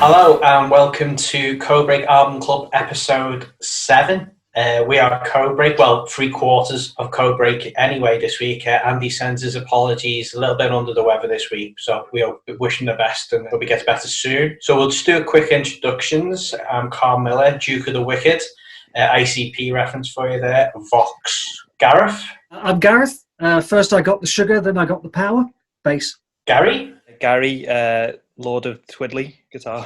Hello and welcome to Codebreak Album Club episode 7. We are Codebreak, well, 3/4 of Codebreak anyway this week. Andy sends his apologies, a little bit under the weather this week, so we are wishing the best and hope he gets better soon. So we'll just do a quick introductions. I'm Carl Miller, Duke of the Wicked, ICP reference for you there, Vox. Gareth? I'm Gareth. First I got the sugar, then I got the power. Bass. Gary? Gary, Lord of Twiddly, guitar.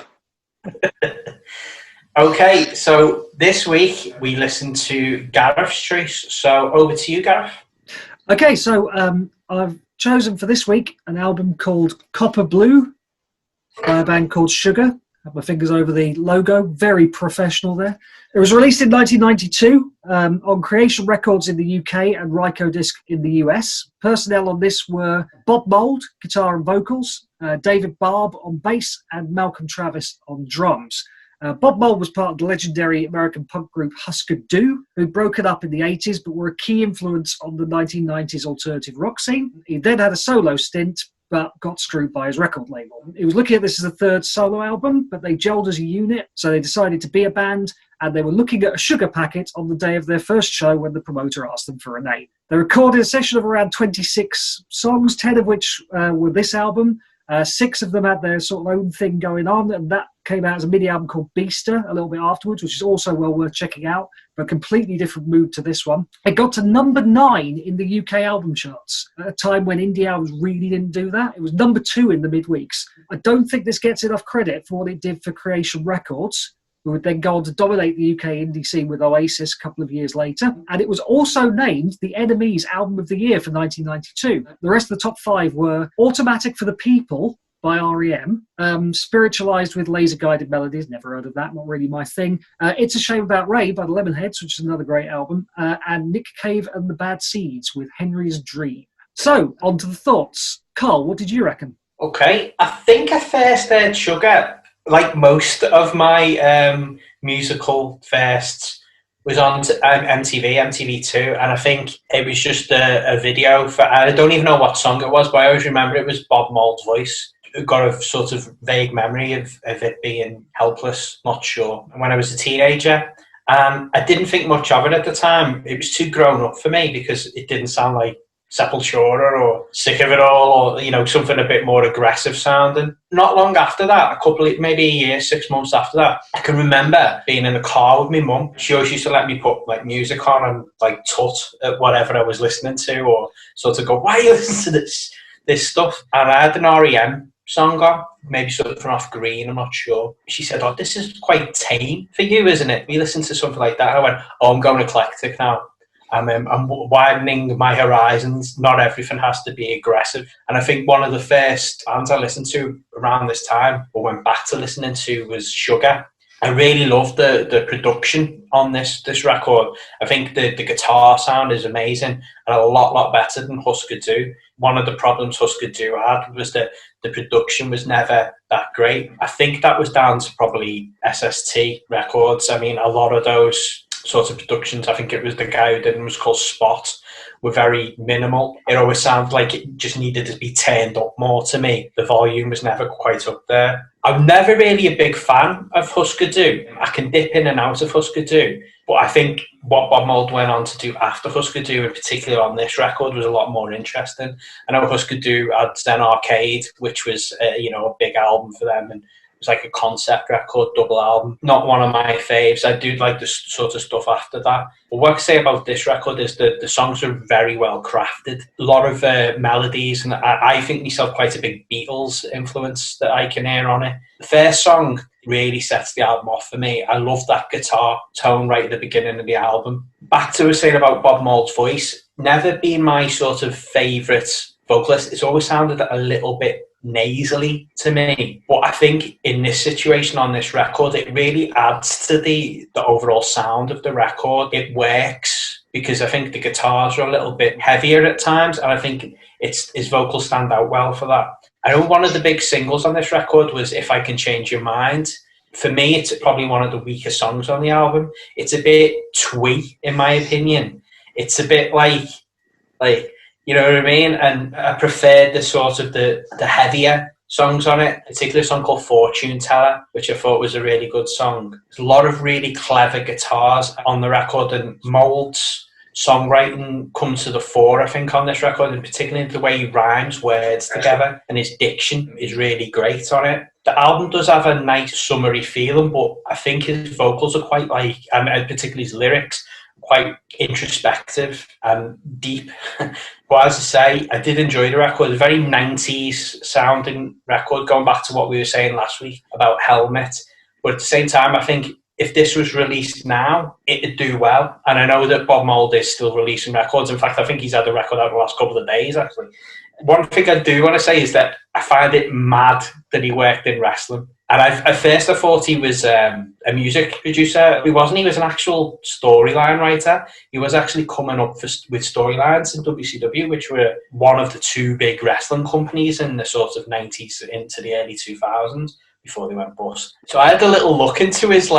Okay, so this week we listened to Gareth's choice. So over to you, Gareth. Okay, so I've chosen for this week an album called Copper Blue by a band called Sugar. Have my fingers over the logo, very professional there. It was released in 1992 on Creation Records in the UK and Rykodisc in the US. Personnel on this were Bob Mould, guitar and vocals, David Barb on bass, and Malcolm Travis on drums. Bob Mould was part of the legendary American punk group Husker Du, who'd broken up in the 80s but were a key influence on the 1990s alternative rock scene. He then had a solo stint but got screwed by his record label. He was looking at this as a third solo album, but they gelled as a unit, so they decided to be a band, and they were looking at a sugar packet on the day of their first show when the promoter asked them for a name. They recorded a session of around 26 songs, 10 of which were this album. 6 of them had their sort of own thing going on, and that came out as a mini album called Beaster a little bit afterwards, which is also well worth checking out, but a completely different mood to this one. It got to number 9 in the UK album charts at a time when indie albums really didn't do that. It was number 2 in the midweeks. I don't think this gets enough credit for what it did for Creation Records, who would then go on to dominate the UK indie scene with Oasis a couple of years later. And it was also named the NME's Album of the Year for 1992. The rest of the top 5 were Automatic for the People by R.E.M., Spiritualized with Laser Guided Melodies, never heard of that, not really my thing. It's a Shame About Ray by the Lemonheads, which is another great album. And Nick Cave and the Bad Seeds with Henry's Dream. So, on to the thoughts. Carl, what did you reckon? Okay, I think I first heard Sugar, like most of my musical firsts, was on MTV2, and I think it was just a video for, I don't even know what song it was, but I always remember it was Bob Mould's voice. I got a sort of vague memory of it being Helpless, not sure. And when I was a teenager, I didn't think much of it at the time. It was too grown up for me because it didn't sound like Sepultura or Sick of It All, or something a bit more aggressive sounding. Not long after that, maybe a year, 6 months after that, I can remember being in the car with my mum. She always used to let me put like music on and like tut at whatever I was listening to, or sort of go, "Why are you listening to this stuff?" And I had an R.E.M. song on, maybe something off Green, I'm not sure. She said, "Oh, this is quite tame for you, isn't it? We listen to something like that." I went, "Oh, I'm going eclectic now. I'm widening my horizons. Not everything has to be aggressive." And I think one of the first bands I listened to around this time, or went back to listening to, was Sugar. I really love the production on this record. I think the guitar sound is amazing and a lot better than Husker Du. One of the problems Husker Du had was that the production was never that great. I think that was down to probably SST Records. I mean, a lot of those sorts of productions, I think it was the guy who did them, was called Spot, were very minimal. It always sounded like it just needed to be turned up more to me. The volume was never quite up there. I'm never really a big fan of Husker Du. I can dip in and out of Husker Du, but I think what Bob Mould went on to do after Husker Du, in particular on this record, was a lot more interesting. I know Husker Du had Zen Arcade, which was a big album for them, and it was like a concept record, double album. Not one of my faves. I do like the sort of stuff after that. But what I say about this record is that the songs are very well crafted. A lot of melodies, and I think myself quite a big Beatles influence that I can hear on it. The first song really sets the album off for me. I love that guitar tone right at the beginning of the album. Back to what I was saying about Bob Mould's voice. Never been my sort of favourite vocalist. It's always sounded a little bit nasally to me, but I think in this situation on this record, it really adds to the overall sound of the record. It works because I think the guitars are a little bit heavier at times, and I think his vocals stand out well for that. I know one of the big singles on this record was If I Can Change Your Mind. For me, it's probably one of the weaker songs on the album. It's a bit twee, in my opinion. It's a bit like you know what I mean? And I preferred the sort of the heavier songs on it, particularly a song called Fortune Teller, which I thought was a really good song. There's a lot of really clever guitars on the record, and Mould's songwriting comes to the fore, I think, on this record, and particularly the way he rhymes words together, and his diction is really great on it. The album does have a nice summery feeling, but I think his vocals are quite and particularly his lyrics, quite introspective and deep. But as I say, I did enjoy the record. A very 90s sounding record, going back to what we were saying last week about Helmet. But at the same time, I think if this was released now, it'd do well. And I know that Bob Mould is still releasing records. In fact, I think he's had a record out the last couple of days, actually. One thing I do want to say is that I find it mad that he worked in wrestling. And at first I thought he was a music producer. He wasn't. He was an actual storyline writer. He was actually coming up with storylines in WCW, which were one of the two big wrestling companies in the sort of 90s into the early 2000s before they went bust. So I had a little look into his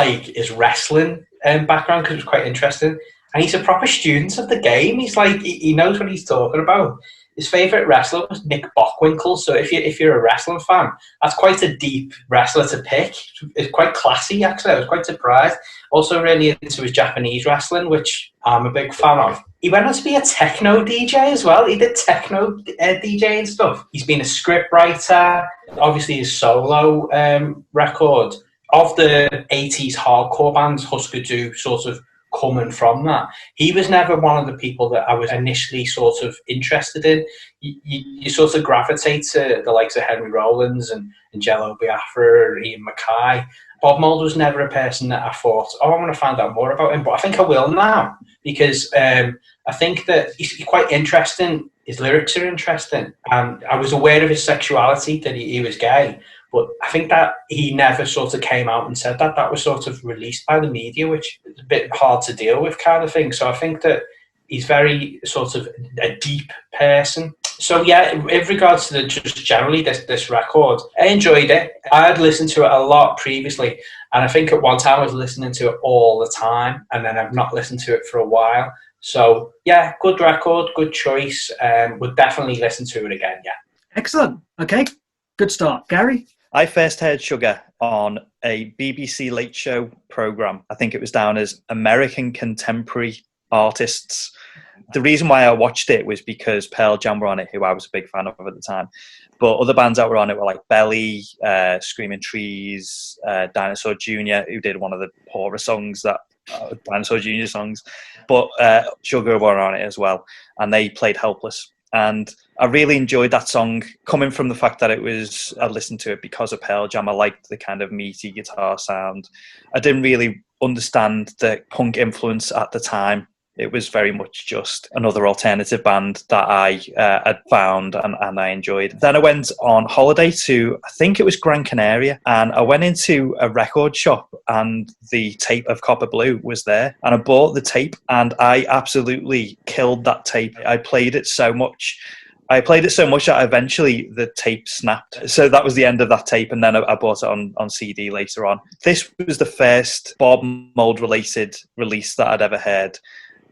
wrestling background because it was quite interesting. And he's a proper student of the game. He's he knows what he's talking about. His favourite wrestler was Nick Bockwinkel. So if you're a wrestling fan, that's quite a deep wrestler to pick. It's quite classy, actually. I was quite surprised. Also really into his Japanese wrestling, which I'm a big fan of. He went on to be a techno DJ as well. He did techno DJ and stuff. He's been a script writer. Obviously his solo record. Of the 80s hardcore bands, Husker Du sort of coming from that. He was never one of the people that I was initially sort of interested in. You sort of gravitate to the likes of Henry Rollins and Jello Biafra or Ian Mackay. Bob Mould was never a person that I thought, I want to find out more about him, but I think I will now, because I think that he's quite interesting. His lyrics are interesting. And I was aware of his sexuality, that he was gay. But I think that he never sort of came out and said that. That was sort of released by the media, which is a bit hard to deal with kind of thing. So I think that he's very sort of a deep person. So yeah, in regards to just generally this record, I enjoyed it. I had listened to it a lot previously. And I think at one time I was listening to it all the time. And then I've not listened to it for a while. So yeah, good record, good choice. Would definitely listen to it again, yeah. Excellent. Okay, good start. Gary? I first heard Sugar on a BBC Late Show programme. I think it was down as American Contemporary Artists. The reason why I watched it was because Pearl Jam were on it, who I was a big fan of at the time. But other bands that were on it were like Belly, Screaming Trees, Dinosaur Jr., who did one of the poorer songs, Dinosaur Jr. songs. But Sugar were on it as well, and they played Helpless. And I really enjoyed that song, coming from the fact that I listened to it because of Pearl Jam. I liked the kind of meaty guitar sound. I didn't really understand the punk influence at the time. It was very much just another alternative band that I had found and I enjoyed. Then I went on holiday to, I think it was Gran Canaria, and I went into a record shop and the tape of Copper Blue was there. And I bought the tape and I absolutely killed that tape. I played it so much that eventually the tape snapped. So that was the end of that tape, and then I bought it on CD later on. This was the first Bob Mould related release that I'd ever heard.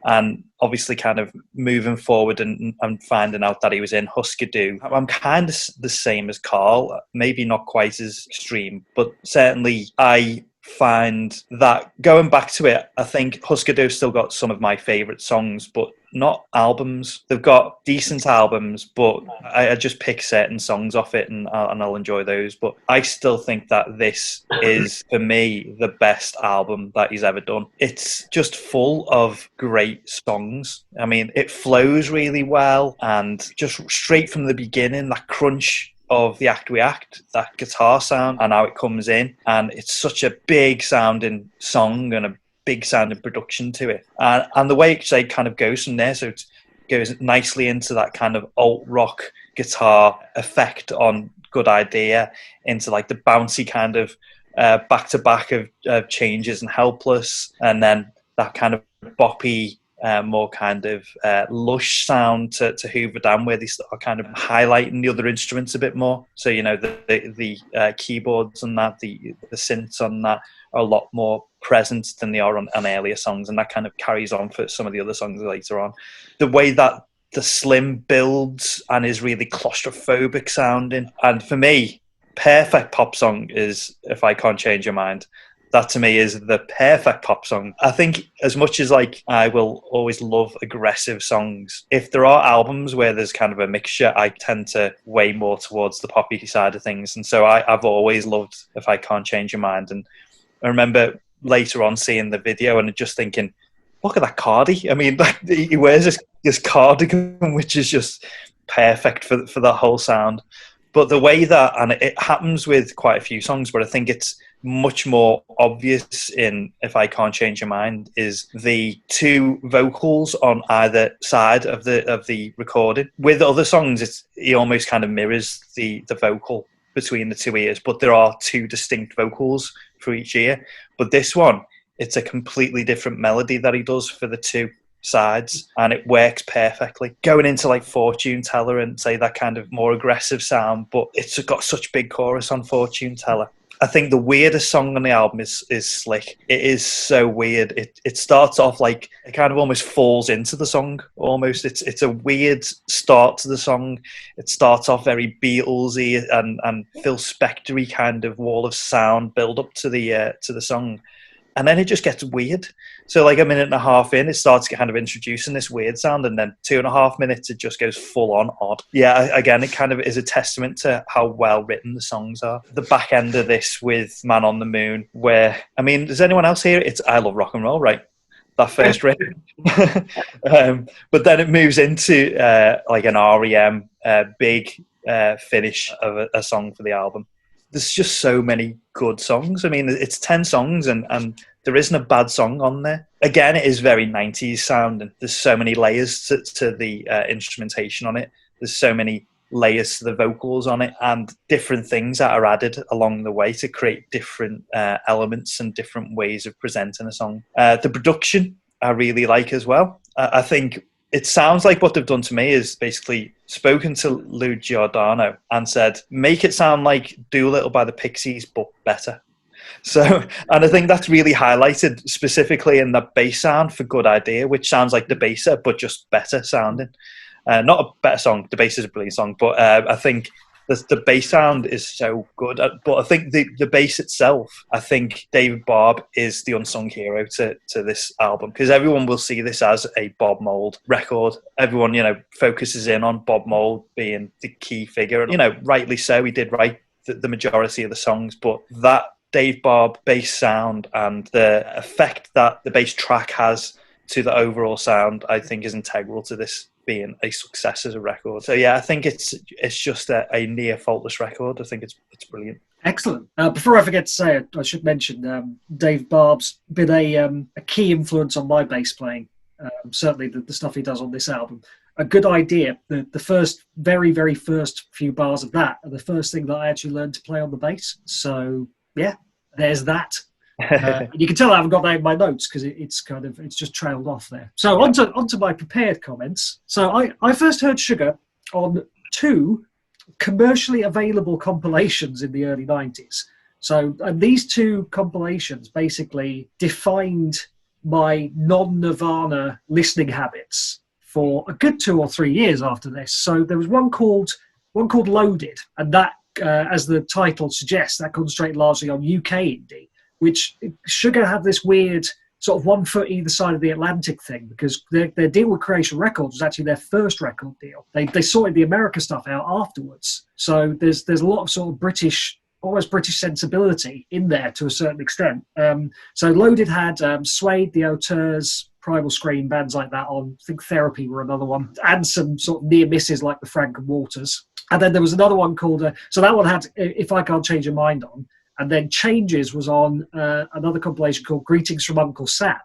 And obviously kind of moving forward and finding out that he was in Husker Du. I'm kind of the same as Carl, maybe not quite as extreme, but certainly I find that going back to it, I think Husker Du still got some of my favourite songs, but not albums. They've got decent albums, but I just pick certain songs off it and I'll enjoy those. But I still think that this is, for me, the best album that he's ever done. It's just full of great songs. I mean, it flows really well, and just straight from the beginning, that crunch of the Act We Act, that guitar sound and how it comes in, and it's such a big sounding song and a big sounding production to it, and the way it kind of goes from there, so it goes nicely into that kind of alt rock guitar effect on Good Idea, into like the bouncy kind of back to back of changes and Helpless, and then that kind of boppy more kind of lush sound to Hoover Dam, where they start kind of highlighting the other instruments a bit more. So, you know, the keyboards and that, the synths on that are a lot more present than they are on earlier songs, and that kind of carries on for some of the other songs later on. The way that the Slim builds and is really claustrophobic sounding, and for me, perfect pop song is If I Can't Change Your Mind. That to me is the perfect pop song. I think as much as like I will always love aggressive songs, if there are albums where there's kind of a mixture, I tend to weigh more towards the poppy side of things. And so I've always loved If I Can't Change Your Mind. And I remember later on seeing the video and just thinking, look at that cardi. I mean, like, he wears this cardigan, which is just perfect for that whole sound. But the way that, and it happens with quite a few songs, but I think it's much more obvious in If I Can't Change Your Mind, is the two vocals on either side of the recording. With other songs, he almost kind of mirrors the vocal between the two ears, but there are two distinct vocals for each ear. But this one, it's a completely different melody that he does for the two sides, and it works perfectly. Going into like Fortune Teller and say that kind of more aggressive sound, but it's got such big chorus on Fortune Teller. I think the weirdest song on the album is Slick. It is so weird. It starts off like it kind of almost falls into the song almost. It's a weird start to the song. It starts off very Beatlesy and Phil Spector-y kind of wall of sound build up to the song. And then it just gets weird. So like a minute and a half in, it starts kind of introducing this weird sound, and then 2.5 minutes, it just goes full on odd. Yeah, again, it kind of is a testament to how well written the songs are. The back end of this with Man on the Moon, where, I mean, does anyone else hear it? It's I Love Rock and Roll, right? That first riff. But then it moves into like an REM big finish of a song for the album. There's just so many good songs. I mean, it's 10 songs and there isn't a bad song on there. Again, it is very 90s sound, and there's so many layers to the instrumentation on it. There's so many layers to the vocals on it, and different things that are added along the way to create different elements and different ways of presenting a song. The production I really like as well. I think it sounds like what they've done to me is basically spoken to Lou Giordano and said, make it sound like Doolittle by the Pixies, but better. So, and I think that's really highlighted specifically in the bass sound for Good Idea, which sounds like the Debaser, but just better sounding. Not a better song. Debaser is a brilliant song, but I think the bass sound is so good. But I think the bass itself, I think David Barb is the unsung hero to this album, because everyone will see this as a Bob Mould record. Everyone, focuses in on Bob Mould being the key figure. And, rightly so, he did write the majority of the songs, but that Dave Barb bass sound and the effect that the bass track has to the overall sound, I think is integral to this being a success as a record. So yeah, I think it's just a near faultless record. I think it's brilliant. Excellent. Before I forget to say it, I should mention Dave Barb's been a key influence on my bass playing. Certainly the stuff he does on this album. A Good Idea. The first, very, very first few bars of that are the first thing that I actually learned to play on the bass. So yeah, there's that. You can tell I haven't got that in my notes because it's just trailed off there. So onto my prepared comments. So I first heard Sugar on 2 commercially available compilations in the early 90s. So these 2 compilations basically defined my non-Nirvana listening habits for a good 2 or 3 years after this. So there was one called Loaded, and that, as the title suggests, that concentrated largely on UK indie, which Sugar had this weird sort of 1 foot either side of the Atlantic thing, because their deal with Creation Records was actually their first record deal. They sorted the America stuff out afterwards. So there's a lot of sort of British, almost British sensibility in there to a certain extent. So Loaded had Suede, The Auteurs, Primal Scream, bands like that on. I think Therapy were another one, and some sort of near misses like the Frank and Waters. And then there was another one called, so that one had If I Can't Change Your Mind on. And then Changes was on another compilation called Greetings from Uncle Sam.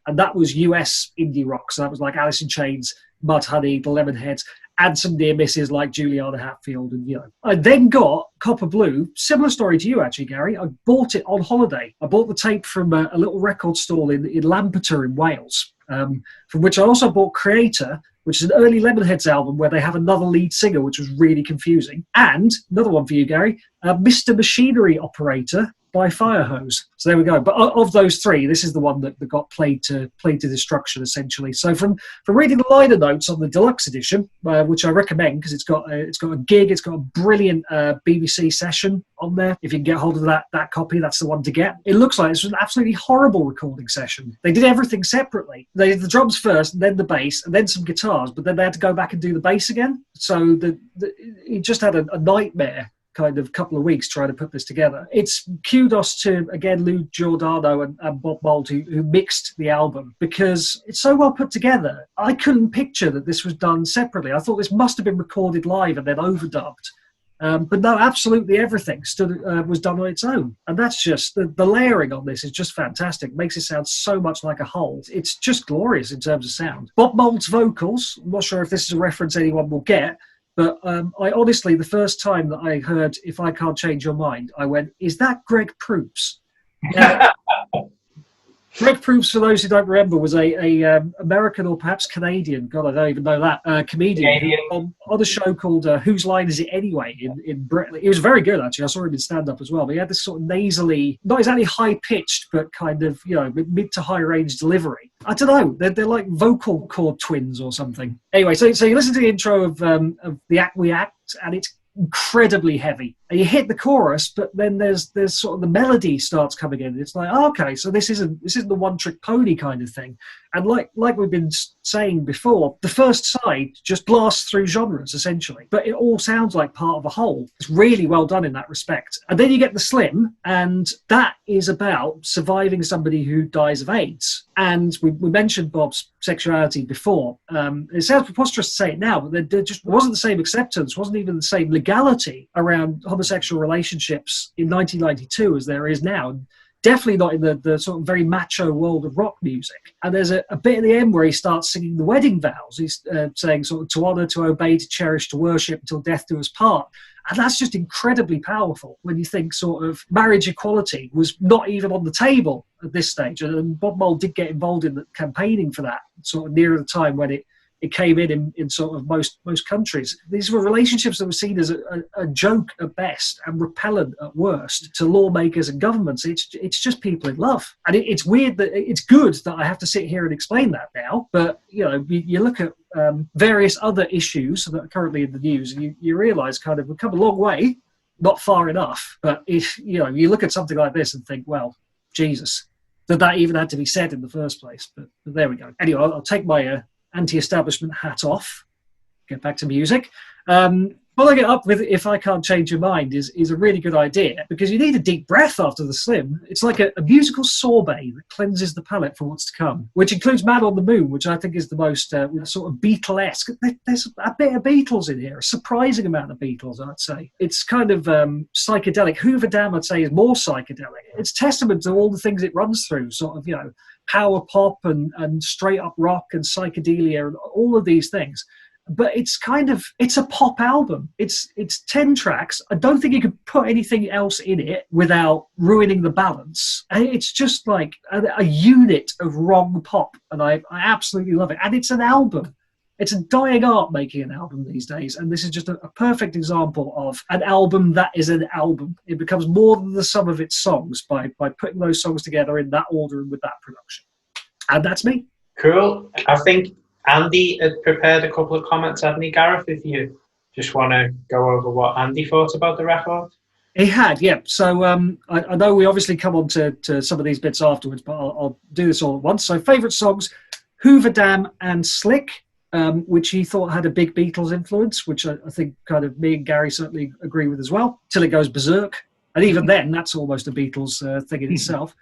And that was US indie rock. So that was like Alice in Chains, Mudhoney, the Lemonheads, and some near misses like Juliana Hatfield. And, I then got Copper Blue. Similar story to you, actually, Gary. I bought it on holiday. I bought the tape from a little record stall in Lampeter in Wales, from which I also bought Creator, which is an early Lemonheads album where they have another lead singer, which was really confusing. And another one for you, Gary, Mr. Machinery Operator by Firehose. So there we go. But of those three, this is the one that got played to destruction, essentially. So from reading the liner notes on the deluxe edition, which I recommend because it's got a gig, it's got a brilliant BBC session on there. If you can get hold of that copy, that's the one to get. It looks like this was an absolutely horrible recording session. They did everything separately. They did the drums first, and then the bass, and then some guitars, but then they had to go back and do the bass again. So it just had a nightmare kind of couple of weeks trying to put this together. It's kudos to, again, Lou Giordano and Bob Mould who mixed the album, because it's so well put together. I couldn't picture that this was done separately. I thought this must have been recorded live and then overdubbed. But no, absolutely everything was done on its own. And that's just, the layering on this is just fantastic. It makes it sound so much like a whole. It's just glorious in terms of sound. Bob Mould's vocals, I'm not sure if this is a reference anyone will get, but I honestly, the first time that I heard If I Can't Change Your Mind, I went, is that Greg Proops? Greg Proops, for those who don't remember, was a American or perhaps Canadian, God, I don't even know that, comedian on a show called Whose Line Is It Anyway in Britain. He was very good, actually. I saw him in stand-up as well. But he had this sort of nasally, not exactly high-pitched, but kind of, mid to high-range delivery. I don't know. They're like vocal cord twins or something. Anyway, so you listen to the intro of The Act We Act, and it's incredibly heavy, and you hit the chorus, but then there's sort of the melody starts coming in. It's like, oh, okay, so this isn't the one trick pony kind of thing. And like we've been saying before, the first side just blasts through genres essentially, but it all sounds like part of a whole. It's really well done in that respect. And then you get the Slim, and that is about surviving somebody who dies of AIDS. And we mentioned Bob's sexuality before. It sounds preposterous to say it now, but there just wasn't the same acceptance, wasn't even the same legality around homosexual relationships in 1992 as there is now. Definitely not in the sort of very macho world of rock music. And there's a bit at the end where he starts singing the wedding vows. He's saying sort of to honour, to obey, to cherish, to worship until death do us part. And that's just incredibly powerful when you think sort of marriage equality was not even on the table at this stage. And Bob Mould did get involved in the campaigning for that sort of near the time when it came in sort of most countries. These were relationships that were seen as a joke at best and repellent at worst to lawmakers and governments. It's just people in love. And it's weird that it's good that I have to sit here and explain that now. But, you look at various other issues that are currently in the news and you realise kind of we've come a long way, not far enough. But if, you look at something like this and think, well, Jesus, that even had to be said in the first place. But there we go. Anyway, I'll take my anti-establishment hat off, get back to music. Following it up with If I Can't Change Your Mind is a really good idea, because you need a deep breath after the Slim. It's like a musical sorbet that cleanses the palate for what's to come, which includes Man on the Moon, which I think is the most sort of Beatlesque. There's a bit of Beatles in here, a surprising amount of Beatles, I'd say. It's kind of psychedelic. Hoover Dam, I'd say, is more psychedelic. It's testament to all the things it runs through, sort of, power pop and straight up rock and psychedelia and all of these things. But it's a pop album. It's 10 tracks. I don't think you could put anything else in it without ruining the balance. And it's just like a unit of wrong pop. And I absolutely love it. And it's an album. It's a dying art making an album these days. And this is just a perfect example of an album that is an album. It becomes more than the sum of its songs by putting those songs together in that order and with that production. And that's me. Cool. I think Andy had prepared a couple of comments, hadn't he, Gareth, if you just want to go over what Andy thought about the record? He had, yeah. So I know we obviously come on to some of these bits afterwards, but I'll do this all at once. So favourite songs, Hoover Dam and Slick, which he thought had a big Beatles influence, which I think kind of me and Gary certainly agree with as well, Till It Goes Berserk. And even then, that's almost a Beatles thing in itself.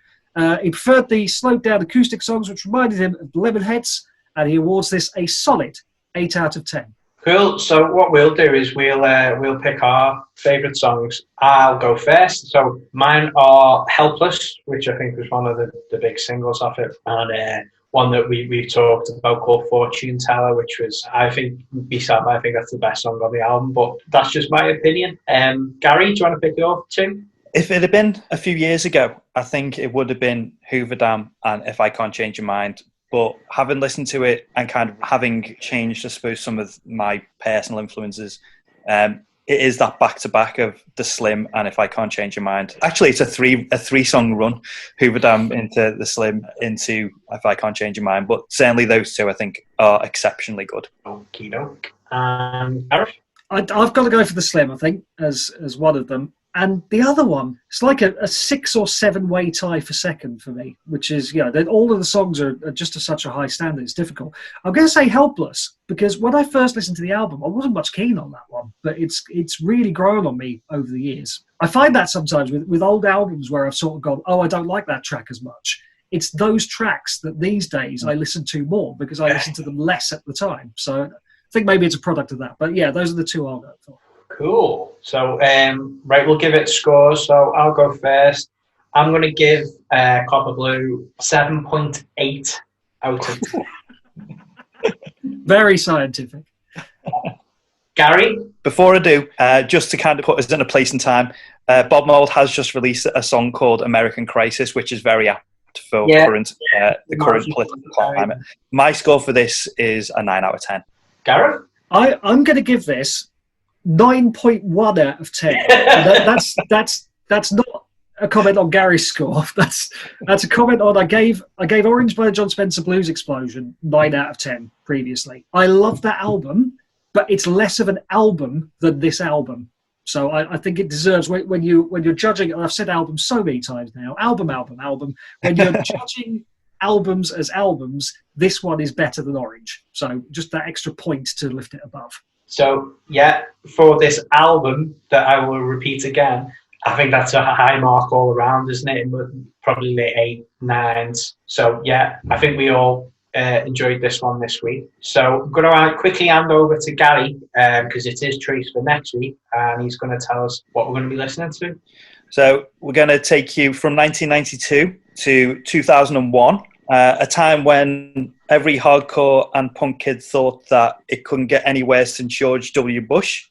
He preferred the slowed down acoustic songs, which reminded him of Lemonheads, and he awards this a solid 8 out of 10. Cool. So what we'll do is we'll pick our favourite songs. I'll go first. So mine are Helpless, which I think was one of the big singles off it, and one that we've talked about called Fortune Teller, which was, I think, B-side, I think that's the best song on the album, but that's just my opinion. Gary, do you want to pick your two? If it had been a few years ago, I think it would have been Hoover Dam and If I Can't Change Your Mind, But having listened to it and kind of having changed, I suppose, some of my personal influences, it is that back-to-back of The Slim and If I Can't Change Your Mind. Actually, it's a three-song run, Hoover Dam into The Slim into If I Can't Change Your Mind. But certainly those two, I think, are exceptionally good. Okie doke. Gareth? I've got to go for The Slim, I think, as one of them. And the other one, it's like a 6 or 7 way tie for second for me, which is, all of the songs are just to such a high standard. It's difficult. I'm going to say Helpless, because when I first listened to the album, I wasn't much keen on that one, but it's really grown on me over the years. I find that sometimes with old albums where I've sort of gone, I don't like that track as much. It's those tracks that these days I listen to more because I listened to them less at the time. So I think maybe it's a product of that. But yeah, those are the two I'll go for. Cool. So, right, we'll give it scores. So I'll go first. I'm going to give Copper Blue 7.8 out of 10. Very scientific. Gary? Before I do, just to kind of put us in a place and time, Bob Mould has just released a song called American Crisis, which is very apt for the current political climate. My score for this is a 9 out of 10. Gareth? I'm going to give this 9.1 out of 10. That's not a comment on Gary's score. That's a comment on I gave Orange by the John Spencer Blues Explosion 9 out of 10 previously. I love that album, but it's less of an album than this album. So I think it deserves, when you're judging, and I've said album so many times now, album. When you're judging albums as albums, this one is better than Orange. So just that extra point to lift it above. So, yeah, for this album that I will repeat again, I think that's a high mark all around, isn't it? Probably the 8, 9s. So, yeah, I think we all enjoyed this one this week. So I'm going to quickly hand over to Gary, because it is Trace for next week, and he's going to tell us what we're going to be listening to. So we're going to take you from 1992 to 2001. A time when every hardcore and punk kid thought that it couldn't get any worse than George W. Bush.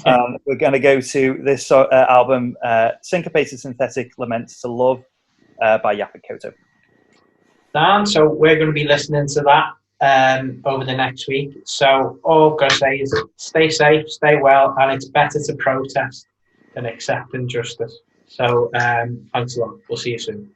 We're going to go to this album, Syncopated Synthetic Laments to Love by Yaphet Kotto. Dan, so we're going to be listening to that over the next week. So all I'm going to say is stay safe, stay well, and it's better to protest than accept injustice. So thanks a lot. We'll see you soon.